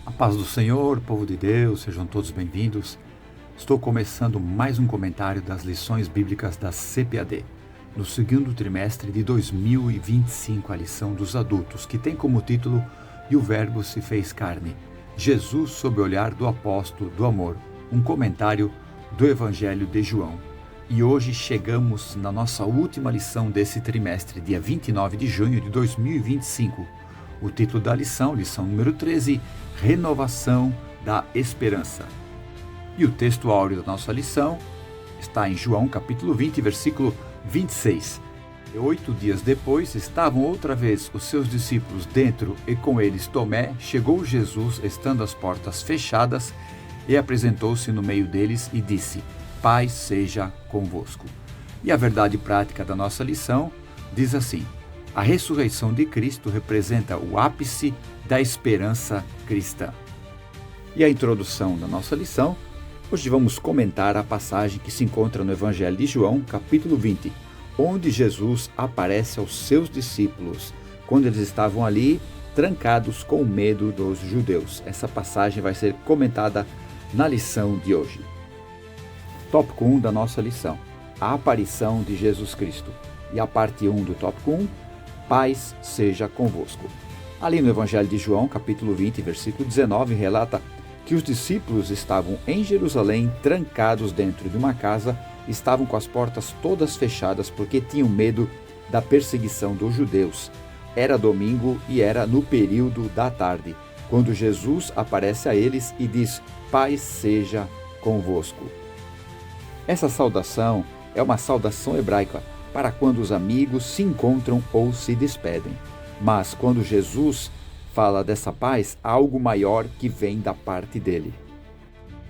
A paz do Senhor, povo de Deus, sejam todos bem-vindos. Estou começando mais um comentário das lições bíblicas da CPAD, no segundo trimestre de 2025, a lição dos adultos, que tem como título E o Verbo se fez carne, Jesus sob o olhar do apóstolo do amor, um comentário do Evangelho de João. E hoje chegamos na nossa última lição desse trimestre, dia 29 de junho de 2025. O título da lição número 13, Renovação da Esperança. E o texto áureo da nossa lição está em João capítulo 20, versículo 26. 8 dias depois, estavam outra vez os seus discípulos dentro e com eles Tomé. Chegou Jesus, estando as portas fechadas, e apresentou-se no meio deles e disse: Paz seja convosco. E a verdade prática da nossa lição diz assim: a ressurreição de Cristo representa o ápice da esperança cristã. E a introdução da nossa lição, hoje vamos comentar a passagem que se encontra no Evangelho de João, capítulo 20, onde Jesus aparece aos seus discípulos, quando eles estavam ali trancados com medo dos judeus. Essa passagem vai ser comentada na lição de hoje. Tópico 1 da nossa lição: a aparição de Jesus Cristo. E a parte 1 do tópico 1, paz seja convosco. Ali no Evangelho de João, capítulo 20, versículo 19, relata que os discípulos estavam em Jerusalém, trancados dentro de uma casa, estavam com as portas todas fechadas porque tinham medo da perseguição dos judeus. Era domingo e era no período da tarde, quando Jesus aparece a eles e diz: paz seja convosco. Essa saudação é uma saudação hebraica para quando os amigos se encontram ou se despedem. Mas quando Jesus fala dessa paz, há algo maior que vem da parte dele.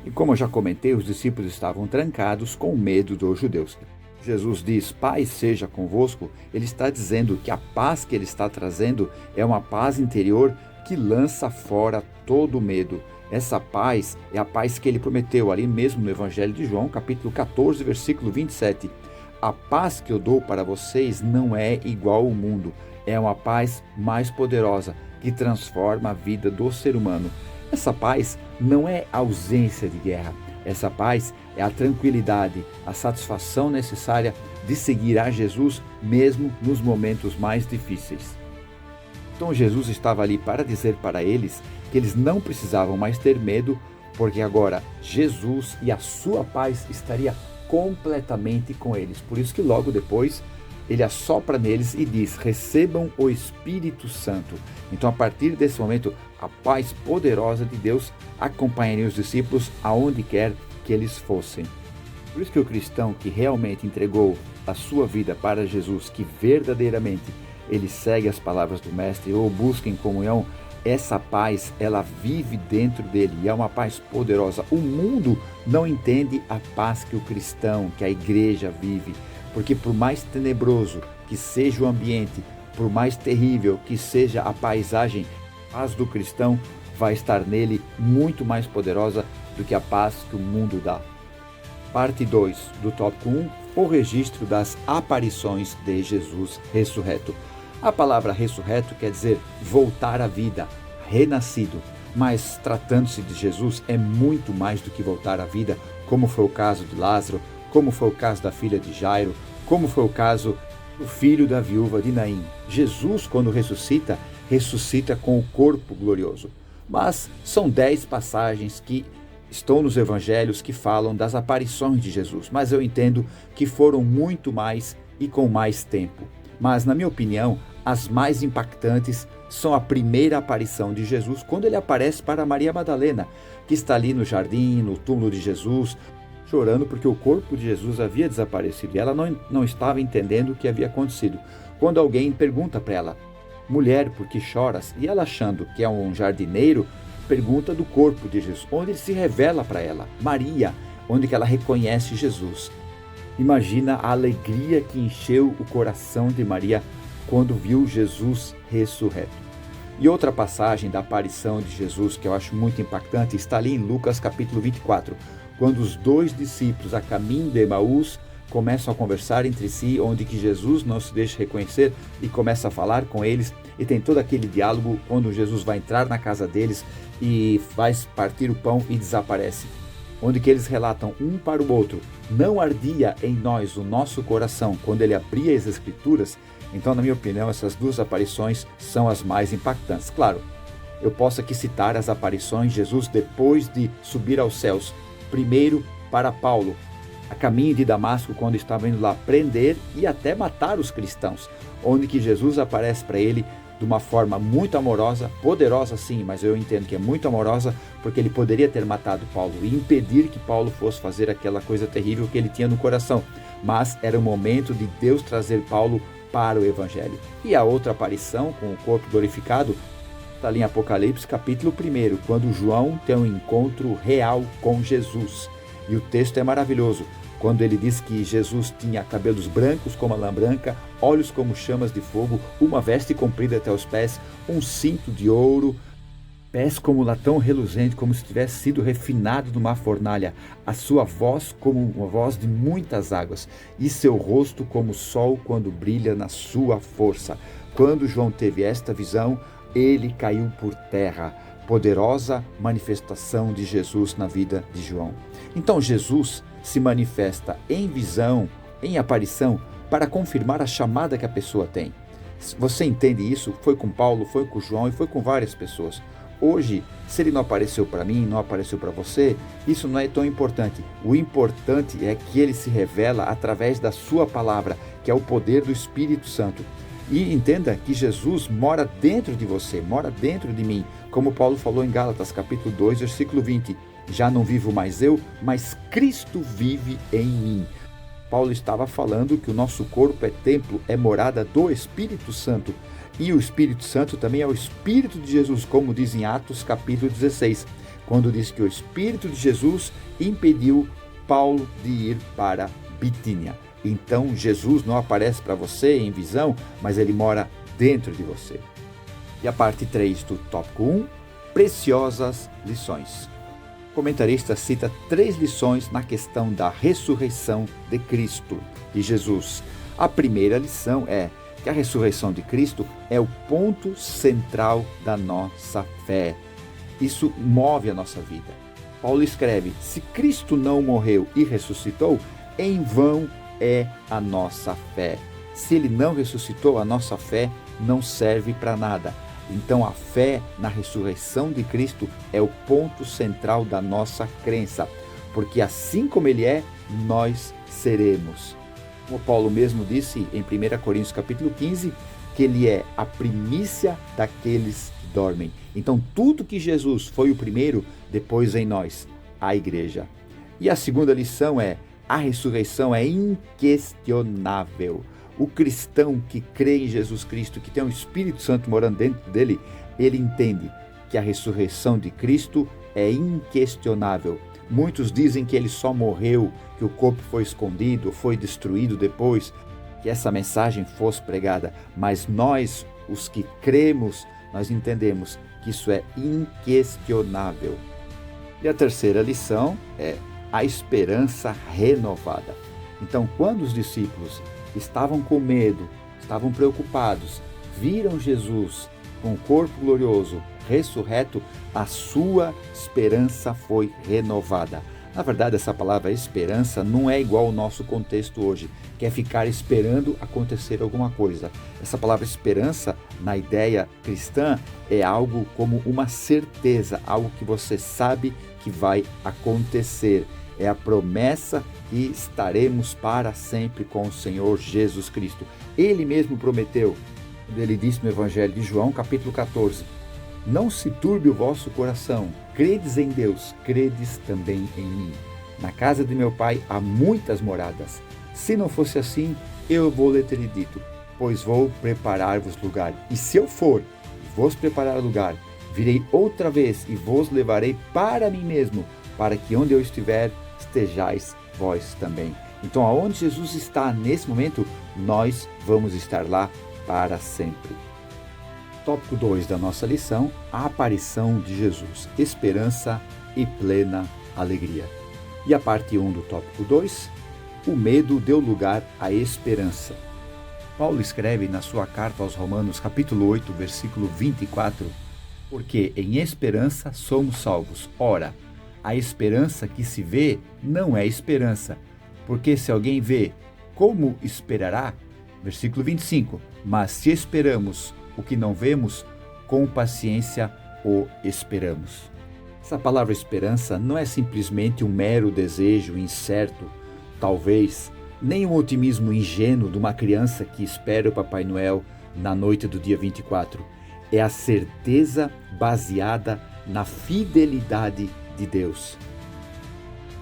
E como eu já comentei, os discípulos estavam trancados com medo dos judeus. Jesus diz: paz seja convosco. Ele está dizendo que a paz que ele está trazendo é uma paz interior que lança fora todo o medo. Essa paz é a paz que ele prometeu ali mesmo no Evangelho de João, capítulo 14, versículo 27. A paz que eu dou para vocês não é igual ao mundo. É uma paz mais poderosa que transforma a vida do ser humano. Essa paz não é ausência de guerra. Essa paz é a tranquilidade, a satisfação necessária de seguir a Jesus mesmo nos momentos mais difíceis. Então Jesus estava ali para dizer para eles que eles não precisavam mais ter medo, porque agora Jesus e a sua paz estaria completamente com eles. Por isso que logo depois ele assopra neles e diz: recebam o Espírito Santo. Então, a partir desse momento, a paz poderosa de Deus acompanharia os discípulos aonde quer que eles fossem. Por isso que o cristão que realmente entregou a sua vida para Jesus, que verdadeiramente ele segue as palavras do Mestre ou busca em comunhão, essa paz, ela vive dentro dele e é uma paz poderosa. O mundo não entende a paz que o cristão, que a igreja vive, porque por mais tenebroso que seja o ambiente, por mais terrível que seja a paisagem, a paz do cristão vai estar nele muito mais poderosa do que a paz que o mundo dá. Parte 2 do tópico 1, o registro das aparições de Jesus ressurreto. A palavra ressurreto quer dizer voltar à vida, renascido. Mas tratando-se de Jesus é muito mais do que voltar à vida, como foi o caso de Lázaro, como foi o caso da filha de Jairo, como foi o caso do filho da viúva de Naim. Jesus, quando ressuscita, ressuscita com o corpo glorioso. Mas são 10 passagens que estão nos evangelhos que falam das aparições de Jesus, mas eu entendo que foram muito mais e com mais tempo. Mas, na minha opinião, as mais impactantes são a primeira aparição de Jesus, quando ele aparece para Maria Madalena, que está ali no jardim, no túmulo de Jesus, chorando porque o corpo de Jesus havia desaparecido e ela não estava entendendo o que havia acontecido. Quando alguém pergunta para ela: mulher, por que choras? E ela, achando que é um jardineiro, pergunta do corpo de Jesus, onde ele se revela para ela, Maria, onde que ela reconhece Jesus. Imagina a alegria que encheu o coração de Maria quando viu Jesus ressurreto. E outra passagem da aparição de Jesus que eu acho muito impactante está ali em Lucas capítulo 24, quando os 2 discípulos a caminho de Emaús começam a conversar entre si, onde que Jesus não se deixa reconhecer e começa a falar com eles. e tem todo aquele diálogo quando Jesus vai entrar na casa deles e faz partir o pão e desaparece. Onde que eles relatam um para o outro: não ardia em nós o nosso coração quando ele abria as Escrituras? Então, na minha opinião, essas duas aparições são as mais impactantes. Claro, eu posso aqui citar as aparições de Jesus depois de subir aos céus. Primeiro, para Paulo, a caminho de Damasco, quando estava indo lá prender e até matar os cristãos, onde que Jesus aparece para ele de uma forma muito amorosa, poderosa sim, mas eu entendo que é muito amorosa, porque ele poderia ter matado Paulo e impedir que Paulo fosse fazer aquela coisa terrível que ele tinha no coração, mas era o momento de Deus trazer Paulo para o Evangelho. E a outra aparição com o corpo glorificado está ali em Apocalipse capítulo 1, quando João tem um encontro real com Jesus. E o texto é maravilhoso, quando ele diz que Jesus tinha cabelos brancos como a lã branca, olhos como chamas de fogo, uma veste comprida até os pés, um cinto de ouro, pés como latão reluzente, como se tivesse sido refinado numa fornalha, a sua voz como uma voz de muitas águas, e seu rosto como o sol quando brilha na sua força. Quando João teve esta visão, ele caiu por terra. Poderosa manifestação de Jesus na vida de João. Então Jesus se manifesta em visão, em aparição, para confirmar a chamada que a pessoa tem. Você entende isso? Foi com Paulo, foi com João e foi com várias pessoas. Hoje, se ele não apareceu para mim, não apareceu para você, isso não é tão importante. O importante é que ele se revela através da sua palavra, que é o poder do Espírito Santo. E entenda que Jesus mora dentro de você, mora dentro de mim, como Paulo falou em Gálatas capítulo 2, versículo 20. Já não vivo mais eu, mas Cristo vive em mim. Paulo estava falando que o nosso corpo é templo, é morada do Espírito Santo. E o Espírito Santo também é o Espírito de Jesus, como diz em Atos capítulo 16, quando diz que o Espírito de Jesus impediu Paulo de ir para Bitínia. Então, Jesus não aparece para você em visão, mas ele mora dentro de você. E a parte 3 do tópico 1, preciosas lições. O comentarista cita 3 lições na questão da ressurreição de Cristo, de Jesus. A primeira lição é que a ressurreição de Cristo é o ponto central da nossa fé. Isso move a nossa vida. Paulo escreve: se Cristo não morreu e ressuscitou, em vão é a nossa fé. Se ele não ressuscitou, a nossa fé não serve para nada. Então a fé na ressurreição de Cristo é o ponto central da nossa crença, porque assim como ele é, nós seremos. Como Paulo mesmo disse em 1 Coríntios capítulo 15, que ele é a primícia daqueles que dormem. Então tudo que Jesus foi o primeiro, depois em nós, a igreja. E a segunda lição é: a ressurreição é inquestionável. O cristão que crê em Jesus Cristo, que tem o Espírito Santo morando dentro dele, ele entende que a ressurreição de Cristo é inquestionável. Muitos dizem que ele só morreu, que o corpo foi escondido, foi destruído depois, que essa mensagem fosse pregada. Mas nós, os que cremos, nós entendemos que isso é inquestionável. E a terceira lição é a esperança renovada. Então, quando os discípulos estavam com medo, estavam preocupados, viram Jesus com o corpo glorioso, ressurreto, a sua esperança foi renovada. Na verdade, essa palavra esperança não é igual ao nosso contexto hoje, que é ficar esperando acontecer alguma coisa. Essa palavra esperança, na ideia cristã, é algo como uma certeza, algo que você sabe que vai acontecer. É a promessa que estaremos para sempre com o Senhor Jesus Cristo. Ele mesmo prometeu, ele disse no Evangelho de João, capítulo 14, não se turbe o vosso coração, credes em Deus, credes também em mim. Na casa de meu pai há muitas moradas. Se não fosse assim, eu vou lhe ter dito, pois vou preparar-vos lugar. E se eu for e vos preparar lugar, virei outra vez e vos levarei para mim mesmo, para que onde eu estiver, estejais vós também. Então, aonde Jesus está nesse momento, nós vamos estar lá para sempre. Tópico 2 da nossa lição, a aparição de Jesus, esperança e plena alegria. E a parte 1 do tópico 2, o medo deu lugar à esperança. Paulo escreve na sua carta aos Romanos, capítulo 8, versículo 24, porque em esperança somos salvos. Ora, a esperança que se vê não é esperança, porque se alguém vê, como esperará? Versículo 25, mas se esperamos o que não vemos, com paciência o esperamos. Essa palavra esperança não é simplesmente um mero desejo incerto, talvez, nem um otimismo ingênuo de uma criança que espera o Papai Noel na noite do dia 24. É a certeza baseada na fidelidade de Deus.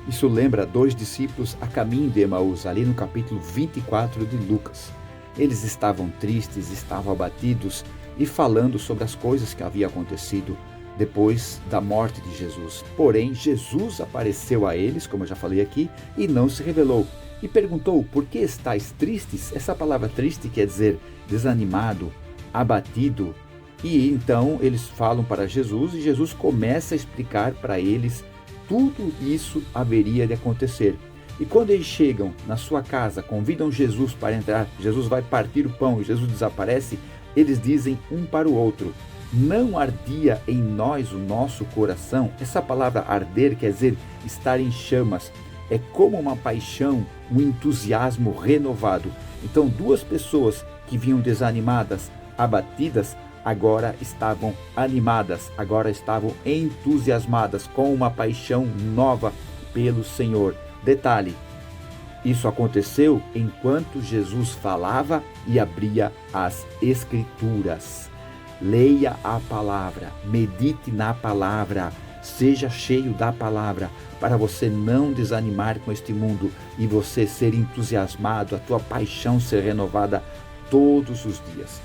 Isso lembra dois discípulos a caminho de Emaús, ali no capítulo 24 de Lucas. Eles estavam tristes, estavam abatidos e falando sobre as coisas que haviam acontecido depois da morte de Jesus. Porém, Jesus apareceu a eles, como eu já falei aqui, e não se revelou. E perguntou, por que estáis tristes? Essa palavra triste quer dizer desanimado, abatido. E então eles falam para Jesus e Jesus começa a explicar para eles tudo isso haveria de acontecer. E quando eles chegam na sua casa, convidam Jesus para entrar, Jesus vai partir o pão e Jesus desaparece, eles dizem um para o outro, não ardia em nós o nosso coração? Essa palavra arder quer dizer estar em chamas, é como uma paixão, um entusiasmo renovado. Então duas pessoas que vinham desanimadas, abatidas, agora estavam animadas, agora estavam entusiasmadas com uma paixão nova pelo Senhor. Detalhe, isso aconteceu enquanto Jesus falava e abria as Escrituras. Leia a palavra, medite na palavra, seja cheio da palavra, para você não desanimar com este mundo e você ser entusiasmado, a tua paixão ser renovada todos os dias.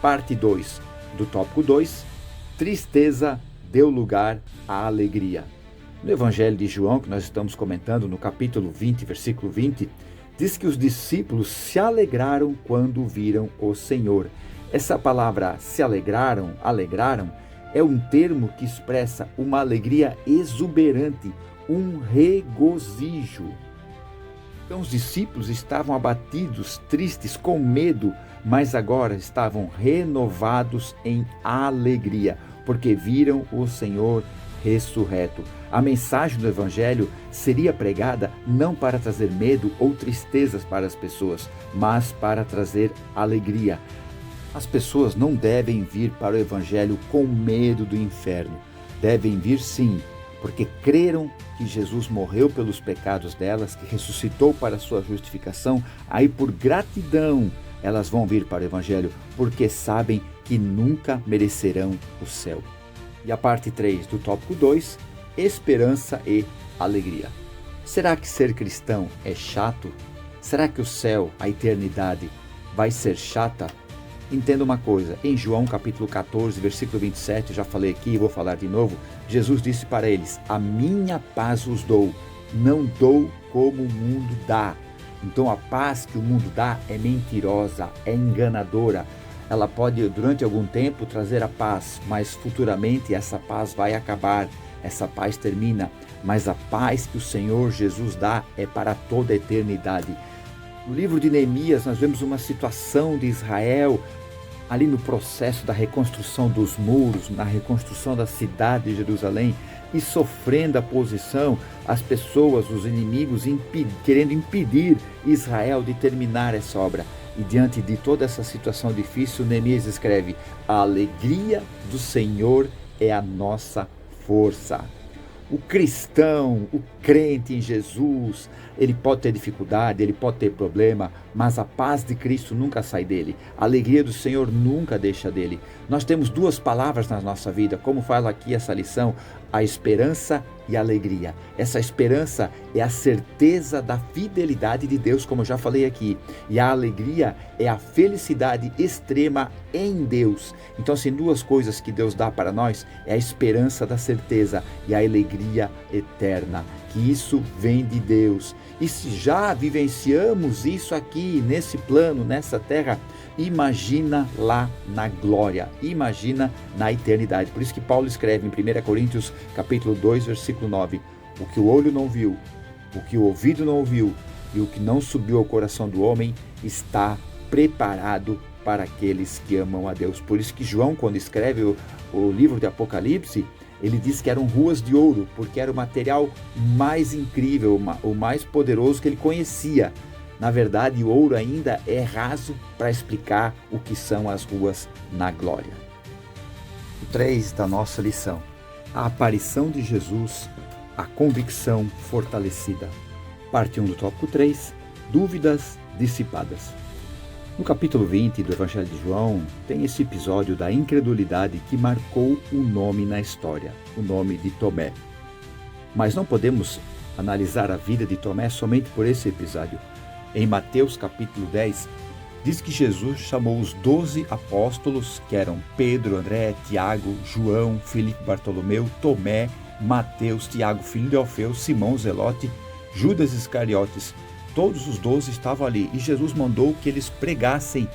Parte 2 do tópico 2, tristeza deu lugar à alegria. No Evangelho de João, que nós estamos comentando, no capítulo 20, versículo 20, diz que os discípulos se alegraram quando viram o Senhor. Essa palavra se alegraram, é um termo que expressa uma alegria exuberante, um regozijo. Então os discípulos estavam abatidos, tristes, com medo, mas agora estavam renovados em alegria, porque viram o Senhor ressurreto. A mensagem do Evangelho seria pregada não para trazer medo ou tristezas para as pessoas, mas para trazer alegria. As pessoas não devem vir para o Evangelho com medo do inferno. Devem vir sim, porque creram que Jesus morreu pelos pecados delas, que ressuscitou para a sua justificação. Aí por gratidão elas vão vir para o Evangelho, porque sabem que nunca merecerão o céu. E a parte 3 do tópico 2, esperança e alegria. Será que ser cristão é chato? Será que o céu, a eternidade, vai ser chata? Entenda uma coisa, em João capítulo 14, versículo 27, já falei aqui e vou falar de novo, Jesus disse para eles, a minha paz os dou, não dou como o mundo dá. Então a paz que o mundo dá é mentirosa, é enganadora. Ela pode durante algum tempo trazer a paz, mas futuramente essa paz vai acabar, essa paz termina. Mas a paz que o Senhor Jesus dá é para toda a eternidade. No livro de Neemias nós vemos uma situação de Israel ali no processo da reconstrução dos muros, na reconstrução da cidade de Jerusalém e sofrendo a posição, as pessoas, os inimigos querendo impedir Israel de terminar essa obra. E diante de toda essa situação difícil, Neemias escreve, a alegria do Senhor é a nossa força. O cristão, o crente em Jesus, ele pode ter dificuldade, ele pode ter problema, mas a paz de Cristo nunca sai dele. A alegria do Senhor nunca deixa dele. Nós temos duas palavras na nossa vida, como fala aqui essa lição, a esperança e a alegria. Essa esperança é a certeza da fidelidade de Deus, como eu já falei aqui. E a alegria é a felicidade extrema em Deus. Então, assim, duas coisas que Deus dá para nós é a esperança da certeza e a alegria eterna. Que isso vem de Deus. E se já vivenciamos isso aqui, nesse plano, nessa terra, imagina lá na glória, imagina na eternidade. Por isso que Paulo escreve em 1 Coríntios capítulo 2, versículo 9, o que o olho não viu, o que o ouvido não ouviu e o que não subiu ao coração do homem está preparado para aqueles que amam a Deus. Por isso que João, quando escreve o livro de Apocalipse, ele diz que eram ruas de ouro, porque era o material mais incrível, o mais poderoso que ele conhecia. Na verdade, o ouro ainda é raso para explicar o que são as ruas na glória. O 3 da nossa lição: a aparição de Jesus, a convicção fortalecida. Parte 1 do tópico 3, dúvidas dissipadas. No capítulo 20 do Evangelho de João, tem esse episódio da incredulidade que marcou um nome na história, o nome de Tomé. Mas não podemos analisar a vida de Tomé somente por esse episódio. Em Mateus capítulo 10, diz que Jesus chamou os 12 apóstolos, que eram Pedro, André, Tiago, João, Filipe, Bartolomeu, Tomé, Mateus, Tiago, filho de Alfeu, Simão Zelote, Judas Iscariotes. Todos os 12 estavam ali e Jesus mandou que eles pregassem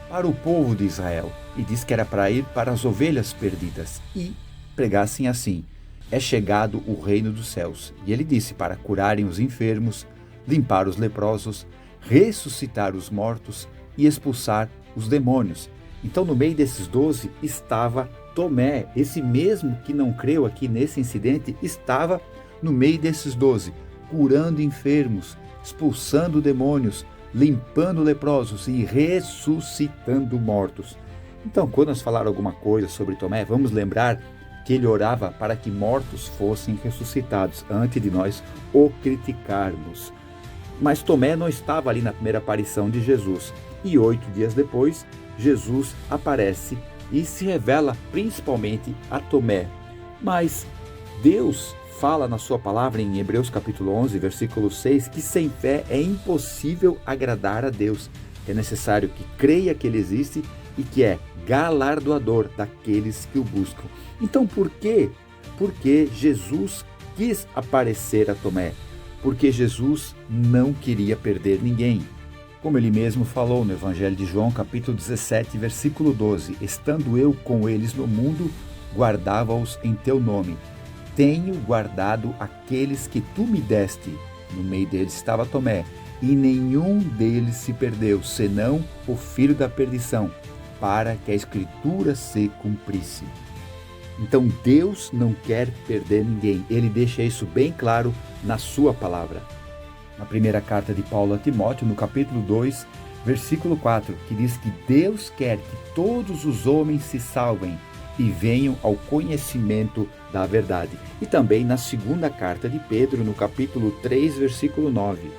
para o povo de Israel. E diz que era para ir para as ovelhas perdidas e pregassem assim: é chegado o reino dos céus. E ele disse para curarem os enfermos, limpar os leprosos, ressuscitar os mortos e expulsar os demônios. Então, no meio desses 12 estava Tomé, esse mesmo que não creu aqui nesse incidente, estava no meio desses 12, curando enfermos, expulsando demônios, limpando leprosos e ressuscitando mortos. Então, quando nós falar alguma coisa sobre Tomé, vamos lembrar que ele orava para que mortos fossem ressuscitados, antes de nós o criticarmos. Mas Tomé não estava ali na primeira aparição de Jesus. E 8 dias depois, Jesus aparece e se revela principalmente a Tomé. Mas Deus fala na sua palavra em Hebreus capítulo 11, versículo 6, que sem fé é impossível agradar a Deus. É necessário que creia que Ele existe e que é galardoador daqueles que o buscam. Então por quê? Porque Jesus quis aparecer a Tomé. Porque Jesus não queria perder ninguém. Como ele mesmo falou no Evangelho de João, capítulo 17, versículo 12, estando eu com eles no mundo, guardava-os em teu nome. Tenho guardado aqueles que tu me deste. No meio deles estava Tomé, e nenhum deles se perdeu, senão o filho da perdição, para que a Escritura se cumprisse. Então Deus não quer perder ninguém. Ele deixa isso bem claro na sua palavra. Na primeira carta de Paulo a Timóteo, no capítulo 2, versículo 4, que diz que Deus quer que todos os homens se salvem e venham ao conhecimento da verdade. E também na segunda carta de Pedro, no capítulo 3, versículo 9,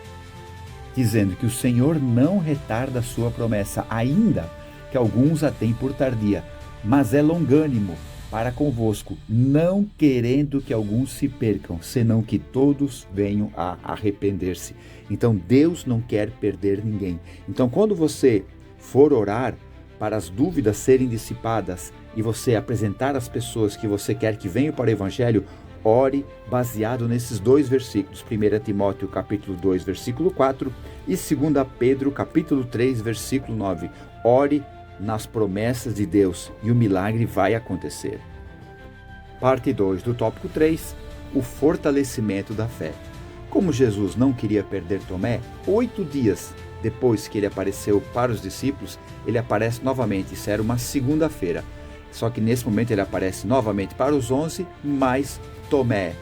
dizendo que o Senhor não retarda a sua promessa, ainda que alguns a têm por tardia, mas é longânimo para convosco, não querendo que alguns se percam, senão que todos venham a arrepender-se. Então Deus não quer perder ninguém. Então quando você for orar para as dúvidas serem dissipadas e você apresentar às pessoas que você quer que venham para o Evangelho, ore baseado nesses dois versículos, 1 Timóteo capítulo 2, versículo 4 e 2 Pedro capítulo 3, versículo 9. Ore nas promessas de Deus e o milagre vai acontecer. Parte 2 do tópico 3, o fortalecimento da fé. Como Jesus não queria perder Tomé, 8 dias depois que ele apareceu para os discípulos, ele aparece novamente. Isso era uma segunda-feira. Só que nesse momento ele aparece novamente para os 11, mais Tomé.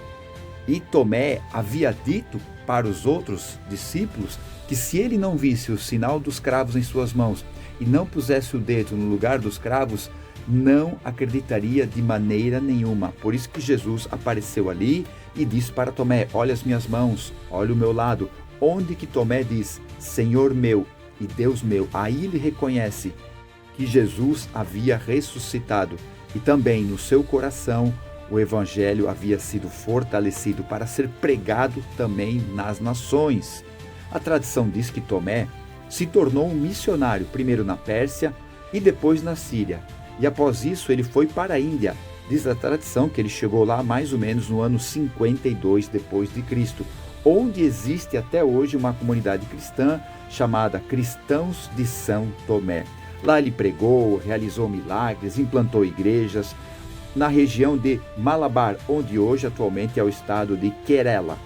E Tomé havia dito para os outros discípulos que se ele não visse o sinal dos cravos em suas mãos e não pusesse o dedo no lugar dos cravos, não acreditaria de maneira nenhuma. Por isso que Jesus apareceu ali e disse para Tomé: olha as minhas mãos, olha o meu lado. Onde que Tomé diz: Senhor meu e Deus meu, aí ele reconhece que Jesus havia ressuscitado e também no seu coração o Evangelho havia sido fortalecido para ser pregado também nas nações. A tradição diz que Tomé se tornou um missionário, primeiro na Pérsia e depois na Síria. E após isso ele foi para a Índia. Diz a tradição que ele chegou lá mais ou menos no ano 52 depois de Cristo, onde existe até hoje uma comunidade cristã chamada Cristãos de São Tomé. Lá ele pregou, realizou milagres, implantou igrejas na região de Malabar, onde hoje atualmente é o estado de Kerala.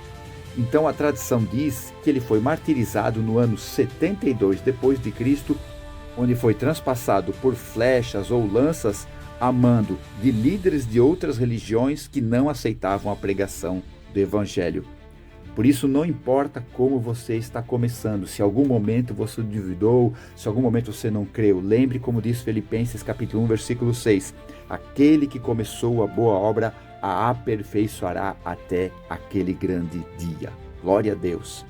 Então a tradição diz que ele foi martirizado no ano 72 depois de Cristo onde foi transpassado por flechas ou lanças a mando de líderes de outras religiões que não aceitavam a pregação do Evangelho. Por isso, não importa como você está começando, se em algum momento você duvidou, se em algum momento você não creu, lembre como diz Filipenses capítulo 1, versículo 6, aquele que começou a boa obra a aperfeiçoará até aquele grande dia. Glória a Deus.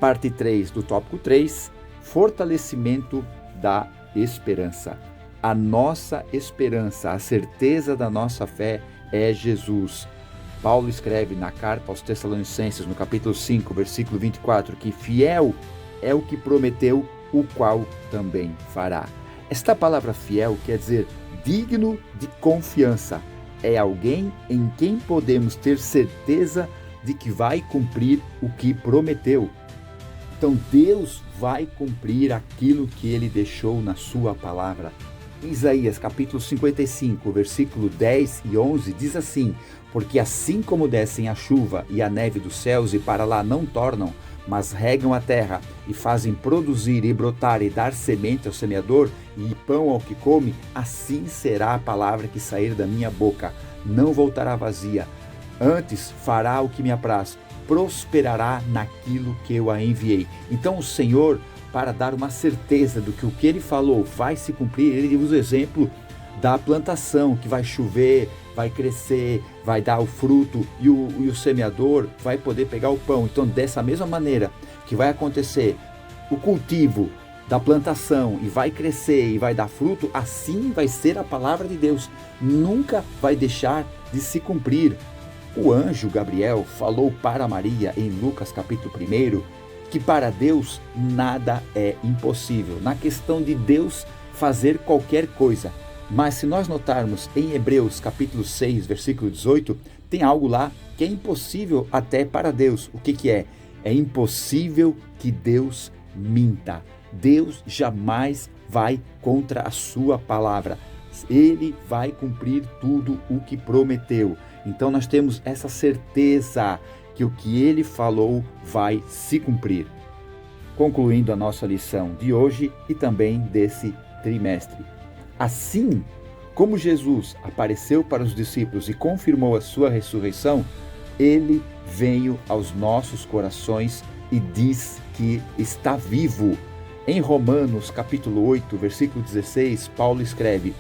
Parte 3 do tópico 3, fortalecimento da esperança. A nossa esperança, a certeza da nossa fé é Jesus. Paulo escreve na carta aos Tessalonicenses, no capítulo 5, versículo 24, que fiel é o que prometeu, o qual também fará. Esta palavra fiel quer dizer digno de confiança. É alguém em quem podemos ter certeza de que vai cumprir o que prometeu. Então Deus vai cumprir aquilo que Ele deixou na sua palavra. Isaías capítulo 55, versículo 10 e 11 diz assim: porque assim como descem a chuva e a neve dos céus e para lá não tornam, mas regam a terra e fazem produzir e brotar e dar semente ao semeador e pão ao que come, assim será a palavra que sair da minha boca. Não voltará vazia, antes fará o que me apraz, prosperará naquilo que eu a enviei. Então o Senhor, para dar uma certeza do que o que Ele falou vai se cumprir, Ele usa o exemplo da plantação, que vai chover, vai crescer, vai dar o fruto e o semeador vai poder pegar o pão. Então, dessa mesma maneira que vai acontecer o cultivo da plantação e vai crescer e vai dar fruto, assim vai ser a palavra de Deus. Nunca vai deixar de se cumprir. O anjo Gabriel falou para Maria em Lucas capítulo 1 que para Deus nada é impossível, na questão de Deus fazer qualquer coisa. Mas se nós notarmos em Hebreus capítulo 6, versículo 18, tem algo lá que é impossível até para Deus. O que é? É impossível que Deus minta. Deus jamais vai contra a sua palavra. Ele vai cumprir tudo o que prometeu. Então nós temos essa certeza que o que Ele falou vai se cumprir. Concluindo a nossa lição de hoje e também desse trimestre. Assim como Jesus apareceu para os discípulos e confirmou a sua ressurreição, Ele veio aos nossos corações e diz que está vivo. Em Romanos capítulo 8, versículo 16, Paulo escreve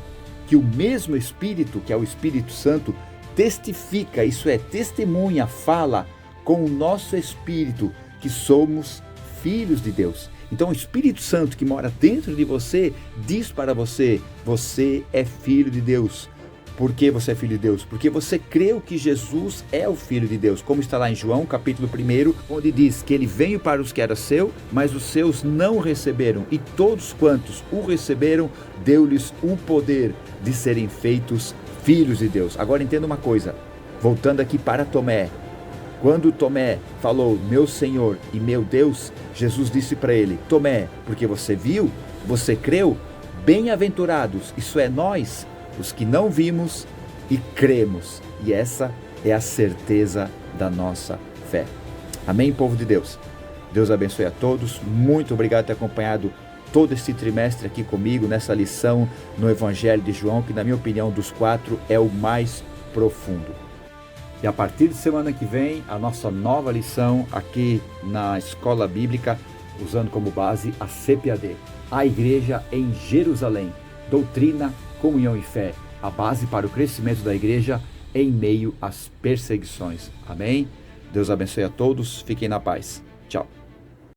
que o mesmo Espírito, que é o Espírito Santo, testifica, isso é, testemunha, fala com o nosso espírito que somos filhos de Deus. Então o Espírito Santo que mora dentro de você diz para você: você é filho de Deus. Por que você é filho de Deus? Porque você creu que Jesus é o Filho de Deus, como está lá em João capítulo 1, onde diz que ele veio para os que era seu, mas os seus não receberam, e todos quantos o receberam, deu-lhes o poder de serem feitos filhos de Deus. Agora entenda uma coisa, voltando aqui para Tomé. Quando Tomé falou, meu Senhor e meu Deus, Jesus disse para ele: Tomé, porque você viu, você creu, bem-aventurados, isso é nós, os que não vimos e cremos. E essa é a certeza da nossa fé. Amém, povo de Deus? Deus abençoe a todos. Muito obrigado por ter acompanhado todo esse trimestre aqui comigo, nessa lição no Evangelho de João, que na minha opinião dos 4 é o mais profundo. E a partir de semana que vem, a nossa nova lição aqui na Escola Bíblica, usando como base a CPAD, a Igreja em Jerusalém, doutrina, comunhão e fé, a base para o crescimento da igreja em meio às perseguições. Amém? Deus abençoe a todos, fiquem na paz. Tchau.